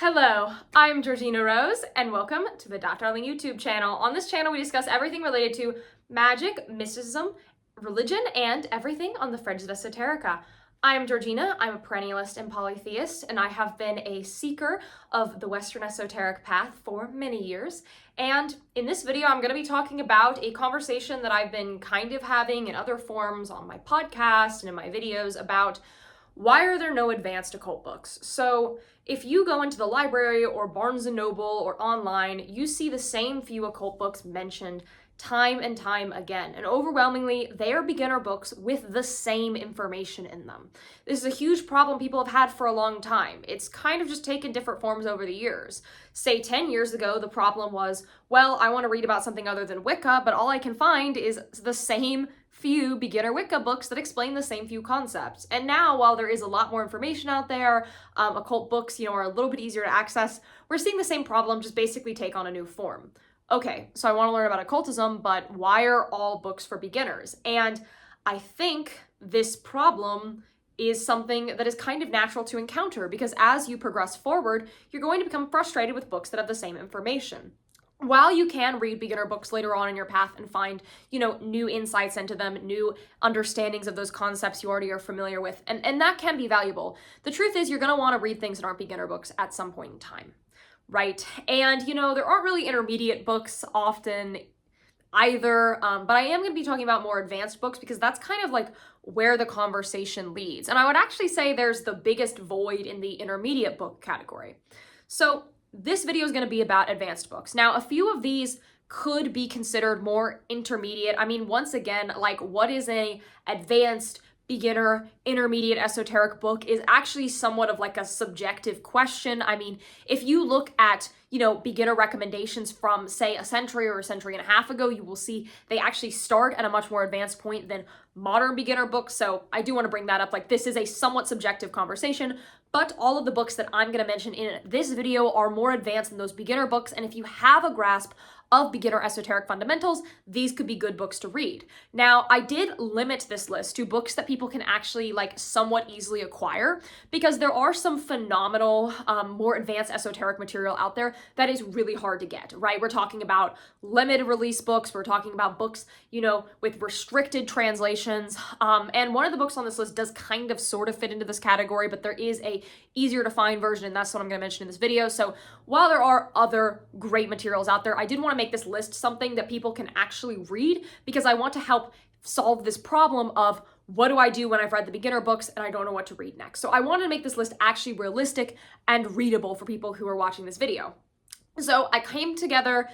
Hello, I'm Georgina Rose, and welcome to the Dr. Darling YouTube channel. On this channel, we discuss everything related to magic, mysticism, religion, and everything on the fringes of esoterica. I'm Georgina, I'm a perennialist and polytheist, and I have been a seeker of the Western esoteric path for many years. And in this video, I'm going to be talking about a conversation that I've been kind of having in other forms on my podcast and in my videos about why are there no advanced occult books? So if you go into the library or Barnes & Noble or online, you see the same few occult books mentioned time and time again. And overwhelmingly, they are beginner books with the same information in them. This is a huge problem people have had for a long time. It's kind of just taken different forms over the years. Say 10 years ago, the problem was, well, I want to read about something other than Wicca, but all I can find is the same few beginner Wicca books that explain the same few concepts. And now, while there is a lot more information out there, occult books, are a little bit easier to access, we're seeing the same problem just basically take on a new form. Okay, so I want to learn about occultism, but why are all books for beginners? And I think this problem is something that is kind of natural to encounter because as you progress forward, you're going to become frustrated with books that have the same information. While you can read beginner books later on in your path and find, new insights into them, new understandings of those concepts you already are familiar with, and that can be valuable, the truth is you're going to want to read things that aren't beginner books at some point in time, right? And, there aren't really intermediate books often either, but I am going to be talking about more advanced books because that's kind of like where the conversation leads. And I would actually say there's the biggest void in the intermediate book category. So this video is going to be about advanced books. Now, a few of these could be considered more intermediate. I mean, once again, like what is a advanced, beginner, intermediate esoteric book is actually somewhat of like a subjective question. I mean, if you look at, beginner recommendations from say a century or a century and a half ago, you will see they actually start at a much more advanced point than modern beginner books. So I do want to bring that up. Like this is a somewhat subjective conversation, but all of the books that I'm going to mention in this video are more advanced than those beginner books. And if you have a grasp of beginner esoteric fundamentals, these could be good books to read. Now, I did limit this list to books that people can actually somewhat easily acquire because there are some phenomenal, more advanced esoteric material out there that is really hard to get, right? We're talking about limited release books. We're talking about books, with restricted translations. And one of the books on this list does kind of sort of fit into this category, but there is a easier to find version, and that's what I'm going to mention in this video. So while there are other great materials out there, I did want to make this list something that people can actually read because I want to help solve this problem of what do I do when I've read the beginner books and I don't know what to read next. So I wanted to make this list actually realistic and readable for people who are watching this video. So I came together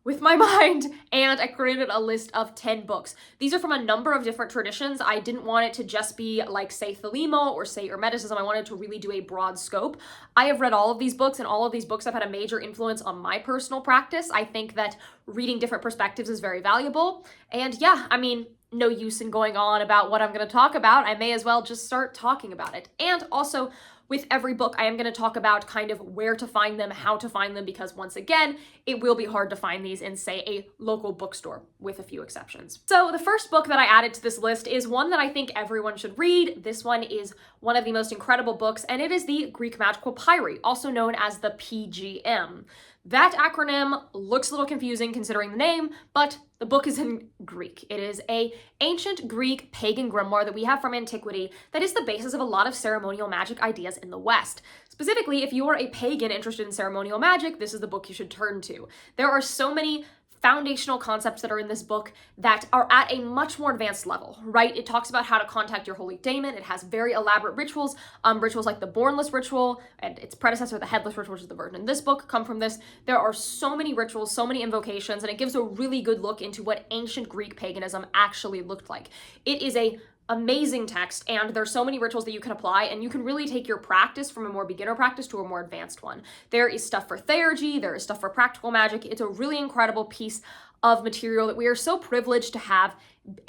with my mind and I created a list of 10 books. These are from a number of different traditions. I didn't want it to just be like say Thelema or say Hermeticism. I wanted to really do a broad scope. I have read all of these books and all of these books have had a major influence on my personal practice. I think that reading different perspectives is very valuable. And yeah, I mean, no use in going on about what I'm going to talk about. I may as well just start talking about it. And also, with every book, I am going to talk about kind of where to find them, how to find them, because once again, it will be hard to find these in, say, a local bookstore, with a few exceptions. So the first book that I added to this list is one that I think everyone should read. This one is one of the most incredible books, and it is the Greek magical papyri, also known as the PGM. That acronym looks a little confusing considering the name, but the book is in Greek. It is an ancient Greek pagan grimoire that we have from antiquity that is the basis of a lot of ceremonial magic ideas in the West. Specifically, if you are a pagan interested in ceremonial magic, this is the book you should turn to. There are so many foundational concepts that are in this book that are at a much more advanced level, right? It talks about how to contact your holy daemon. It has very elaborate rituals, rituals like the bornless ritual and its predecessor, the headless ritual, which is the version in this book, come from this. There are so many rituals, so many invocations, and it gives a really good look into what ancient Greek paganism actually looked like. It is a amazing text, and there's so many rituals that you can apply, and you can really take your practice from a more beginner practice to a more advanced one. There is stuff for theurgy, there is stuff for practical magic. It's a really incredible piece of material that we are so privileged to have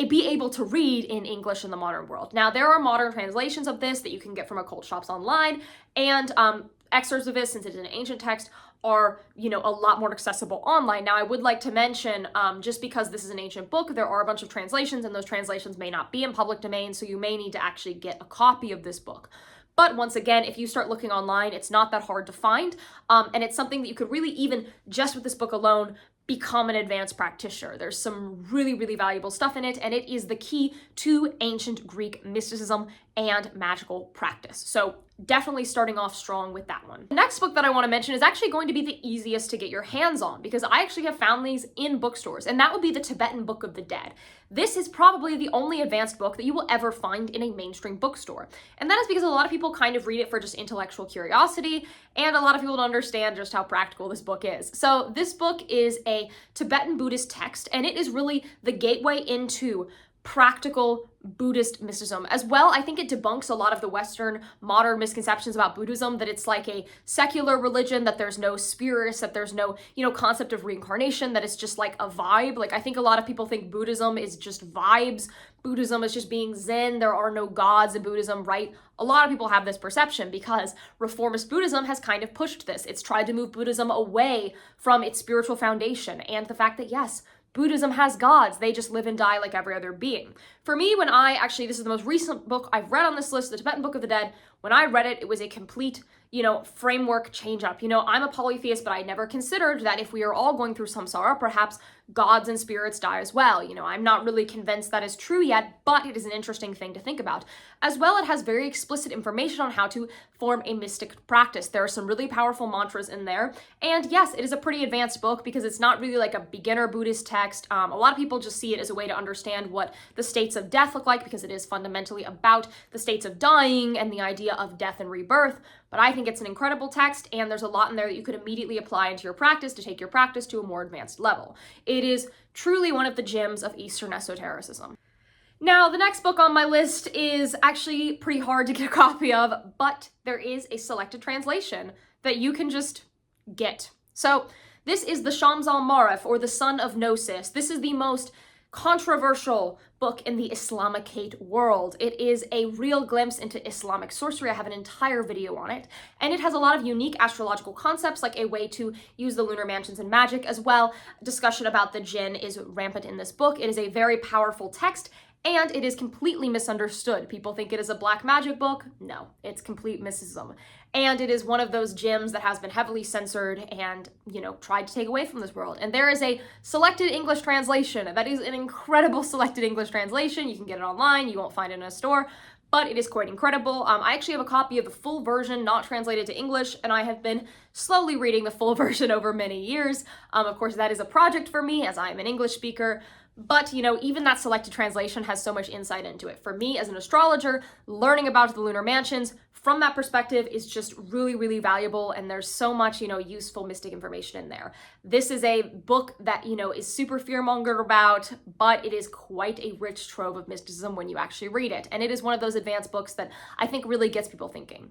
be able to read in English in the modern world. Now, there are modern translations of this that you can get from occult shops online, and excerpts of this, since it is an ancient text, are, a lot more accessible online. Now, I would like to mention, just because this is an ancient book, there are a bunch of translations, and those translations may not be in public domain, so you may need to actually get a copy of this book. But once again, if you start looking online, it's not that hard to find. And it's something that you could really, even just with this book alone, become an advanced practitioner. There's some really, really valuable stuff in it, and it is the key to ancient Greek mysticism and magical practice. So definitely starting off strong with that one. The next book that I want to mention is actually going to be the easiest to get your hands on, because I actually have found these in bookstores, and that would be the Tibetan Book of the Dead. This is probably the only advanced book that you will ever find in a mainstream bookstore. And that is because a lot of people kind of read it for just intellectual curiosity, and a lot of people don't understand just how practical this book is. So this book is a Tibetan Buddhist text, and it is really the gateway into practical Buddhist mysticism. As well, I think it debunks a lot of the Western modern misconceptions about Buddhism, that it's like a secular religion, that there's no spirits, that there's no, concept of reincarnation, that it's just like a vibe. Like, I think a lot of people think Buddhism is just vibes. Buddhism is just being Zen. There are no gods in Buddhism, right? A lot of people have this perception because reformist Buddhism has kind of pushed this. It's tried to move Buddhism away from its spiritual foundation and the fact that, yes, Buddhism has gods, they just live and die like every other being. For me, this is the most recent book I've read on this list, the Tibetan Book of the Dead. When I read it, it was a complete, framework change up. I'm a polytheist, but I never considered that if we are all going through samsara, perhaps gods and spirits die as well. I'm not really convinced that is true yet, but it is an interesting thing to think about. As well, it has very explicit information on how to form a mystic practice. There are some really powerful mantras in there. And yes, it is a pretty advanced book because it's not really like a beginner Buddhist text. A lot of people just see it as a way to understand what the states of death look like, because it is fundamentally about the states of dying and the idea of death and rebirth. But I think it's an incredible text, and there's a lot in there that you could immediately apply into your practice to take your practice to a more advanced level. It is truly one of the gems of Eastern esotericism. Now, the next book on my list is actually pretty hard to get a copy of, but there is a selected translation that you can just get. So this is the Shams al-Marif, or the Son of Gnosis. This is the most controversial book in the Islamicate world. It is a real glimpse into Islamic sorcery. I have an entire video on it, and it has a lot of unique astrological concepts, like a way to use the lunar mansions in magic as well. Discussion about the jinn is rampant in this book. It is a very powerful text, and it is completely misunderstood. People think it is a black magic book. No, it's complete mysticism. And it is one of those gems that has been heavily censored and, tried to take away from this world. And there is a selected English translation. That is an incredible selected English translation. You can get it online. You won't find it in a store, but it is quite incredible. I actually have a copy of the full version, not translated to English, and I have been slowly reading the full version over many years. Of course, that is a project for me, as I am an English speaker. But, even that selected translation has so much insight into it. For me, as an astrologer, learning about the lunar mansions from that perspective is just really, really valuable. And there's so much, useful mystic information in there. This is a book that, is super fear-mongered about, but it is quite a rich trove of mysticism when you actually read it. And it is one of those advanced books that I think really gets people thinking.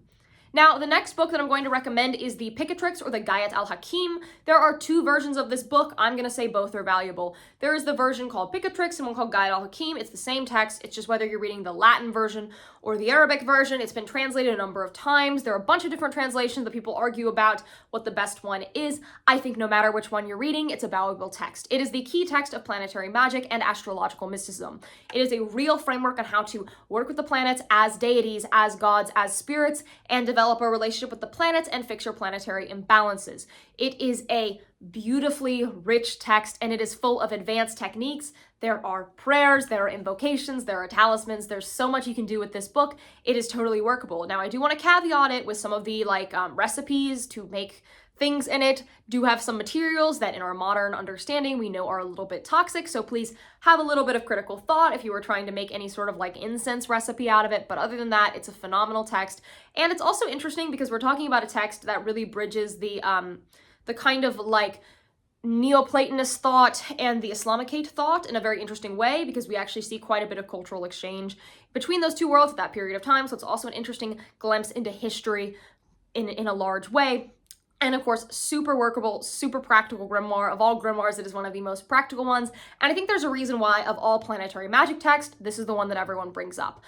Now, the next book that I'm going to recommend is the Picatrix, or the Gayat al-Hakim. There are two versions of this book. I'm going to say both are valuable. There is the version called Picatrix and one called Gayat al-Hakim. It's the same text. It's just whether you're reading the Latin version or the Arabic version. It's been translated a number of times. There are a bunch of different translations that people argue about what the best one is. I think no matter which one you're reading, it's a valuable text. It is the key text of planetary magic and astrological mysticism. It is a real framework on how to work with the planets as deities, as gods, as spirits, and develop a relationship with the planets and fix your planetary imbalances. It is a beautifully rich text, and it is full of advanced techniques. There are prayers, there are invocations, there are talismans. There's so much you can do with this book. It is totally workable. Now, I do want to caveat it with some of the recipes to make things in it. Do have some materials that in our modern understanding we know are a little bit toxic, so please have a little bit of critical thought if you were trying to make any sort of incense recipe out of it. But other than that, it's a phenomenal text. And it's also interesting because we're talking about a text that really bridges the kind of Neoplatonist thought and the Islamicate thought in a very interesting way, because we actually see quite a bit of cultural exchange between those two worlds at that period of time. So it's also an interesting glimpse into history in a large way. And of course, super workable, super practical grimoire. Of all grimoires, it is one of the most practical ones. And I think there's a reason why, of all planetary magic text, this is the one that everyone brings up.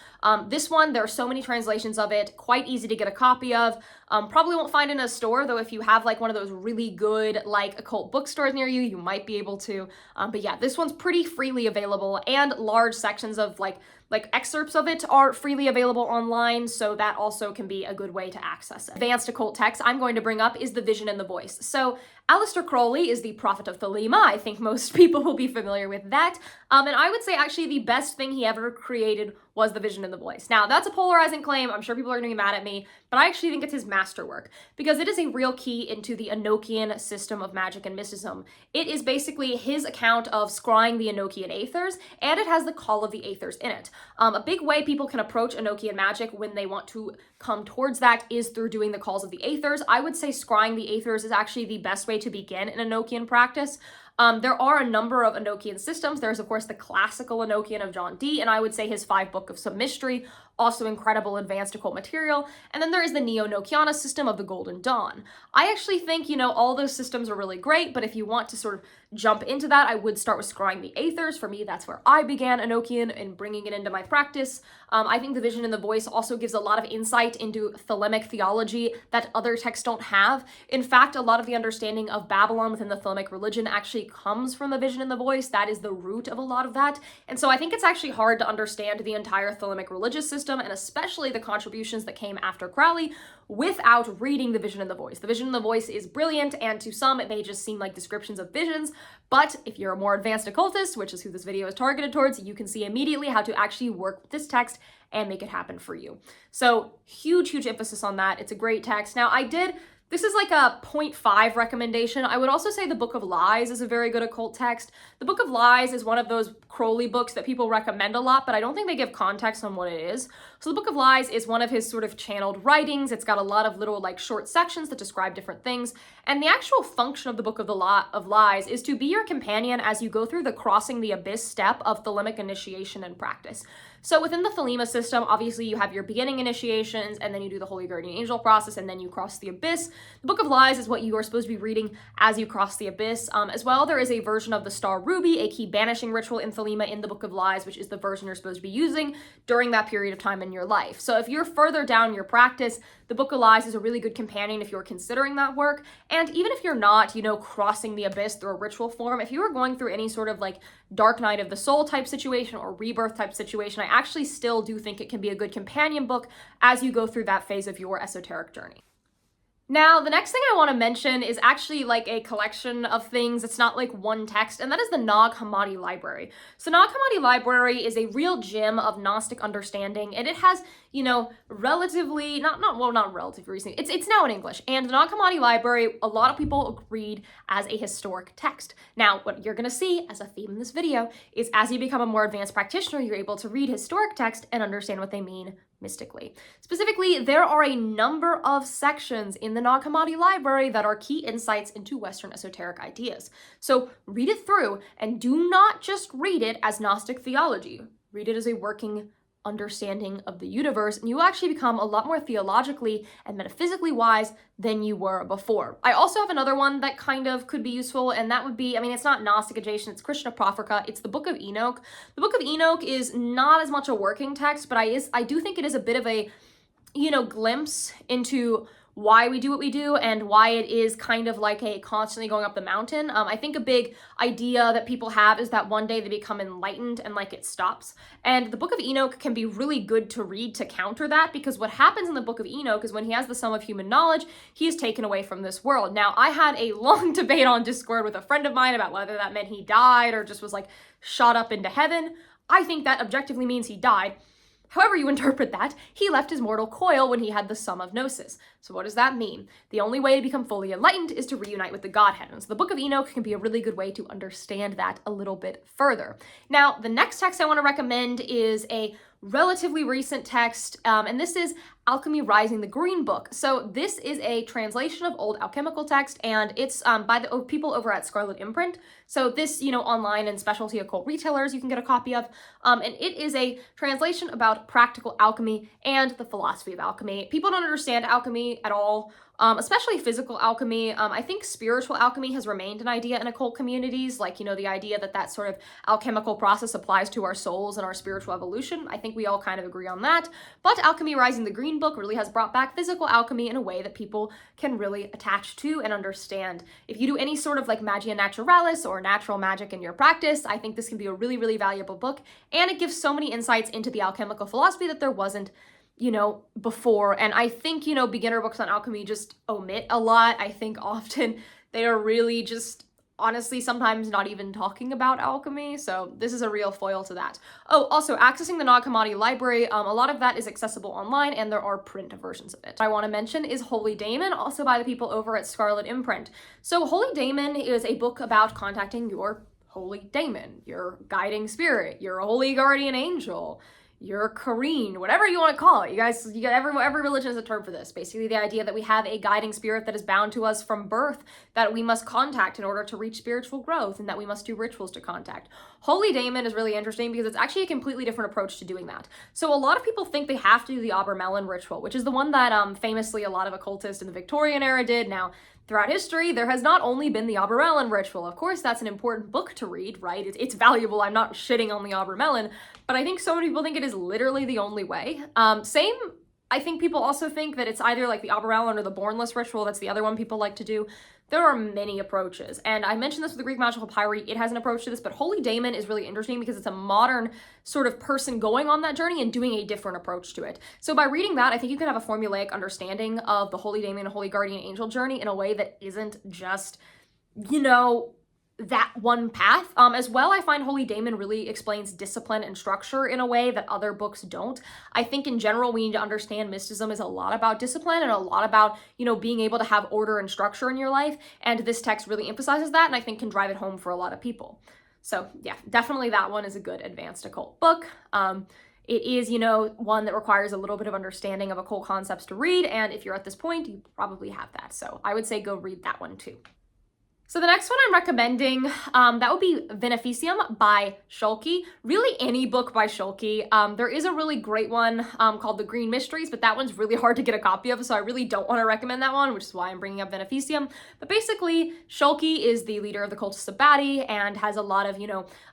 This one, there are so many translations of it, quite easy to get a copy of. Probably won't find it in a store, though if you have like one of those really good like occult bookstores near you, you might be able to. But yeah, this one's pretty freely available, and large sections of like excerpts of it are freely available online, so that also can be a good way to access it. Advanced occult text I'm going to bring up is The Vision and the Voice. So Aleister Crowley is the prophet of Thelema. I think most people will be familiar with that. And I would say actually the best thing he ever created was The Vision and the Voice. Now, that's a polarizing claim. I'm sure people are going to be mad at me, but I actually think it's his masterwork because it is a real key into the Enochian system of magic and mysticism. It is basically his account of scrying the Enochian aethers, and it has the call of the aethers in it. A big way people can approach Enochian magic when they want to come towards that is through doing the calls of the aethers. I would say scrying the aethers is actually the best way to begin an Enochian practice. There are a number of Enochian systems. There's, of course, the classical Enochian of John Dee, and I would say his 5 Book of Some Mystery, also incredible advanced occult material. And then there is the Neo-Nochiana system of the Golden Dawn. I actually think, all those systems are really great, but if you want to sort of jump into that, I would start with scrying the aethers. For me, that's where I began Enochian and bringing it into my practice. I think The Vision and the Voice also gives a lot of insight into Thelemic theology that other texts don't have. In fact, a lot of the understanding of Babylon within the Thelemic religion actually comes from The Vision and the Voice. That is the root of a lot of that. And so I think it's actually hard to understand the entire Thelemic religious system, and especially the contributions that came after Crowley, without reading The Vision and the Voice. The Vision and the Voice is brilliant, and to some it may just seem like descriptions of visions, but if you're a more advanced occultist, which is who this video is targeted towards, you can see immediately how to actually work with this text and make it happen for you. So huge emphasis on that. It's a great text. Now this is like a 0.5 recommendation. I would also say the Book of Lies is a very good occult text. The Book of Lies is one of those Crowley books that people recommend a lot, but I don't think they give context on what it is. So the Book of Lies is one of his sort of channeled writings. It's got a lot of little like short sections that describe different things. And the actual function of the Book of Lies is to be your companion as you go through the crossing the abyss step of Thelemic initiation and practice. So within the Thelema system, obviously you have your beginning initiations, and then you do the Holy Guardian Angel process, and then you cross the abyss. The Book of Lies is what you are supposed to be reading as you cross the abyss. As well, there is a version of the Star Ruby, a key banishing ritual in Thelema in the Book of Lies, which is the version you're supposed to be using during that period of time in your life. So if you're further down your practice, the Book of Lies is a really good companion if you're considering that work. And even if you're not, crossing the abyss through a ritual form, if you are going through any sort of like Dark Night of the Soul type situation or rebirth type situation, I actually still do think it can be a good companion book as you go through that phase of your esoteric journey. Now, the next thing I want to mention is actually like a collection of things. It's not like one text, and that is the Nag Hammadi Library. So Nag Hammadi Library is a real gem of Gnostic understanding, and it has, relatively, not relatively recent, it's now in English. And the Nag Hammadi Library, a lot of people agreed as a historic text. Now, what you're going to see as a theme in this video is as you become a more advanced practitioner, you're able to read historic text and understand what they mean mystically. Specifically, there are a number of sections in the Nag Hammadi Library that are key insights into Western esoteric ideas. So read it through, and do not just read it as Gnostic theology. Read it as a working understanding of the universe, and you will actually become a lot more theologically and metaphysically wise than you were before. I also have another one that kind of could be useful, and that would be, it's not Gnostic adjacent, it's Christian Apocrypha. It's the Book of Enoch. The Book of Enoch is not as much a working text, but I do think it is a bit of a, glimpse into why we do what we do and why it is kind of like a constantly going up the mountain. I think a big idea that people have is that one day they become enlightened and like it stops. And the Book of Enoch can be really good to read to counter that, because what happens in the Book of Enoch is when he has the sum of human knowledge, he is taken away from this world. Now, I had a long debate on Discord with a friend of mine about whether that meant he died or just was like shot up into heaven. I think that objectively means he died. However you interpret that, he left his mortal coil when he had the sum of Gnosis. So what does that mean? The only way to become fully enlightened is to reunite with the Godhead. And so the Book of Enoch can be a really good way to understand that a little bit further. Now, the next text I want to recommend is a relatively recent text, and this is Alchemy Rising, the Green Book. So this is a translation of old alchemical text, and it's by the people over at Scarlet Imprint. So this, online and specialty occult retailers you can get a copy of, and it is a translation about practical alchemy and the philosophy of alchemy. People don't understand alchemy at all. Especially physical alchemy. I think spiritual alchemy has remained an idea in occult communities, like, the idea that sort of alchemical process applies to our souls and our spiritual evolution. I think we all kind of agree on that. But Alchemy Rising, the Green Green book really has brought back physical alchemy in a way that people can really attach to and understand. If you do any sort of like magia naturalis or natural magic in your practice, I think this can be a really, really valuable book. And it gives so many insights into the alchemical philosophy that there wasn't, before. And I think, beginner books on alchemy just omit a lot. I think often they are really just honestly sometimes not even talking about alchemy, so this is a real foil to that. Oh, also accessing the Nag Hammadi library, a lot of that is accessible online and there are print versions of it. What I want to mention is Holy Daemon, also by the people over at Scarlet Imprint. So Holy Daemon is a book about contacting your holy daemon, your guiding spirit, your holy guardian angel, your Kareen, whatever you want to call it. You guys, every religion has a term for this. Basically the idea that we have a guiding spirit that is bound to us from birth that we must contact in order to reach spiritual growth, and that we must do rituals to contact. Holy Daemon is really interesting because it's actually a completely different approach to doing that. So a lot of people think they have to do the Abermelon ritual, which is the one that famously a lot of occultists in the Victorian era did. Now, throughout history, there has not only been the Abermelon ritual. Of course, that's an important book to read, right? It's valuable. I'm not shitting on the Abermelon, but I think so many people think it is literally the only way. I think people also think that it's either like the Abermelon or the Bornless ritual. That's the other one people like to do. There are many approaches, and I mentioned this with the Greek magical papyri. It has an approach to this, but Holy Daemon is really interesting because it's a modern sort of person going on that journey and doing a different approach to it. So by reading that, I think you can have a formulaic understanding of the Holy Daemon and Holy Guardian Angel journey in a way that isn't just, that one path. As well, I find Holy Daemon really explains discipline and structure in a way that other books don't. I think in general, we need to understand mysticism is a lot about discipline and a lot about, being able to have order and structure in your life. And this text really emphasizes that, and I think can drive it home for a lot of people. So yeah, definitely that one is a good advanced occult book. It is, one that requires a little bit of understanding of occult concepts to read. And if you're at this point, you probably have that. So I would say go read that one too. So the next one I'm recommending, that would be Beneficium by Schulke. Really any book by Schulke. There is a really great one called The Green Mysteries, but that one's really hard to get a copy of, so I really don't want to recommend that one, which is why I'm bringing up Beneficium. But basically, Schulke is the leader of the cultists of Badi and has a lot of,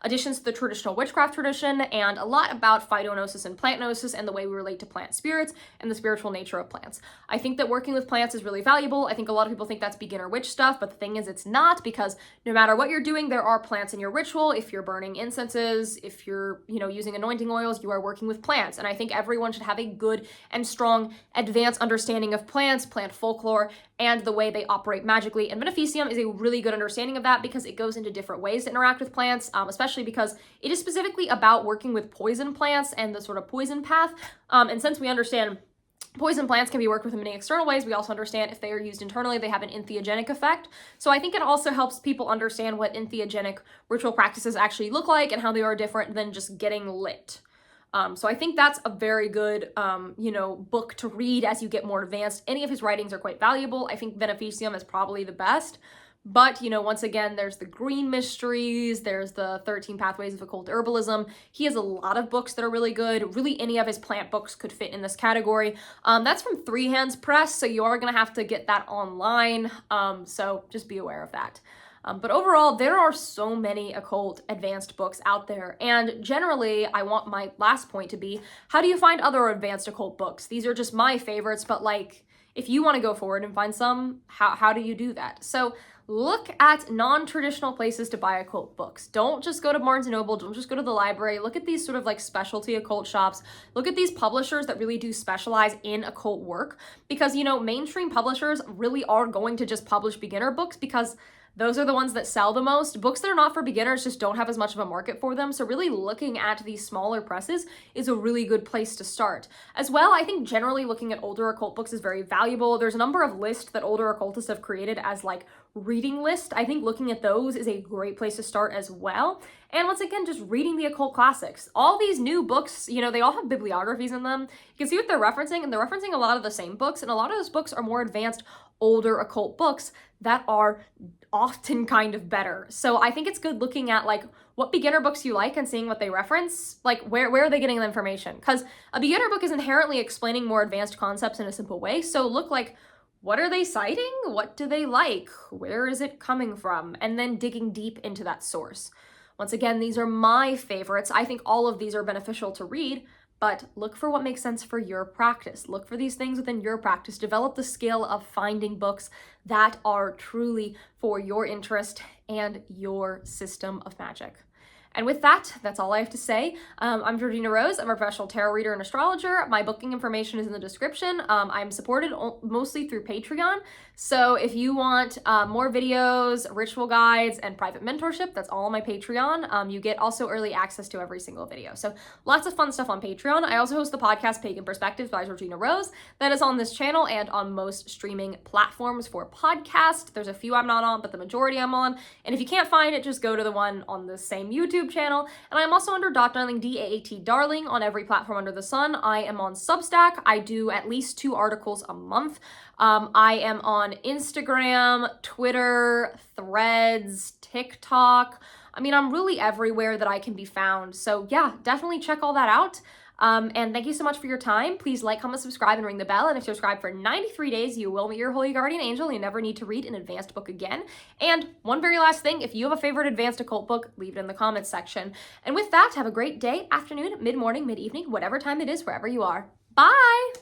additions to the traditional witchcraft tradition and a lot about Phytognosis and plant gnosis and the way we relate to plant spirits and the spiritual nature of plants. I think that working with plants is really valuable. I think a lot of people think that's beginner witch stuff, but the thing is it's not, because no matter what you're doing, there are plants in your ritual. If you're burning incenses, if you're, using anointing oils, you are working with plants. And I think everyone should have a good and strong advanced understanding of plants, plant folklore, and the way they operate magically. And Beneficium is a really good understanding of that because it goes into different ways to interact with plants, especially because it is specifically about working with poison plants and the sort of poison path. And since we understand poison plants can be worked with in many external ways, we also understand if they are used internally, they have an entheogenic effect. So I think it also helps people understand what entheogenic ritual practices actually look like and how they are different than just getting lit. So I think that's a very good, book to read as you get more advanced. Any of his writings are quite valuable. I think Beneficium is probably the best. But, once again, there's the Green Mysteries, there's the 13 Pathways of Occult Herbalism. He has a lot of books that are really good. Really, any of his plant books could fit in this category. That's from Three Hands Press, so you are going to have to get that online. So just be aware of that. But overall, there are so many occult advanced books out there. And generally, I want my last point to be, how do you find other advanced occult books? These are just my favorites, but if you want to go forward and find some, how do you do that? So look at non-traditional places to buy occult books. Don't just go to Barnes & Noble, don't just go to the library. Look at these sort of specialty occult shops. Look at these publishers that really do specialize in occult work because, mainstream publishers really are going to just publish beginner books because those are the ones that sell the most. Books that are not for beginners just don't have as much of a market for them. So really looking at these smaller presses is a really good place to start. As well, I think generally looking at older occult books is very valuable. There's a number of lists that older occultists have created as reading list. I think looking at those is a great place to start as well. And once again, just reading the occult classics. All these new books, they all have bibliographies in them. You can see what they're referencing, and they're referencing a lot of the same books, and a lot of those books are more advanced, older occult books that are often kind of better. So I think it's good looking at what beginner books you like and seeing what they reference, where are they getting the information? Because a beginner book is inherently explaining more advanced concepts in a simple way. So look what are they citing? What do they like? Where is it coming from? And then digging deep into that source. Once again, these are my favorites. I think all of these are beneficial to read, but look for what makes sense for your practice. Look for these things within your practice. Develop the skill of finding books that are truly for your interest and your system of magic. And with that, that's all I have to say. I'm Georgina Rose. I'm a professional tarot reader and astrologer. My booking information is in the description. I'm supported mostly through Patreon. So if you want more videos, ritual guides, and private mentorship, that's all on my Patreon. You get also early access to every single video. So lots of fun stuff on Patreon. I also host the podcast Pagan Perspectives by Georgina Rose. That is on this channel and on most streaming platforms for podcast. There's a few I'm not on, but the majority I'm on. And if you can't find it, just go to the one on the same YouTube channel. And I'm also under Darling, DAAT Darling, on every platform under the sun. I am on Substack. I do at least 2 articles a month. I am on Instagram, Twitter, Threads, TikTok. I mean, I'm really everywhere that I can be found. So yeah, definitely check all that out. And thank you so much for your time. Please like, comment, subscribe, and ring the bell. And if you subscribe for 93 days, you will meet your holy guardian angel. You never need to read an advanced book again. And one very last thing, if you have a favorite advanced occult book, leave it in the comments section. And with that, have a great day, afternoon, mid-morning, mid-evening, whatever time it is, wherever you are. Bye!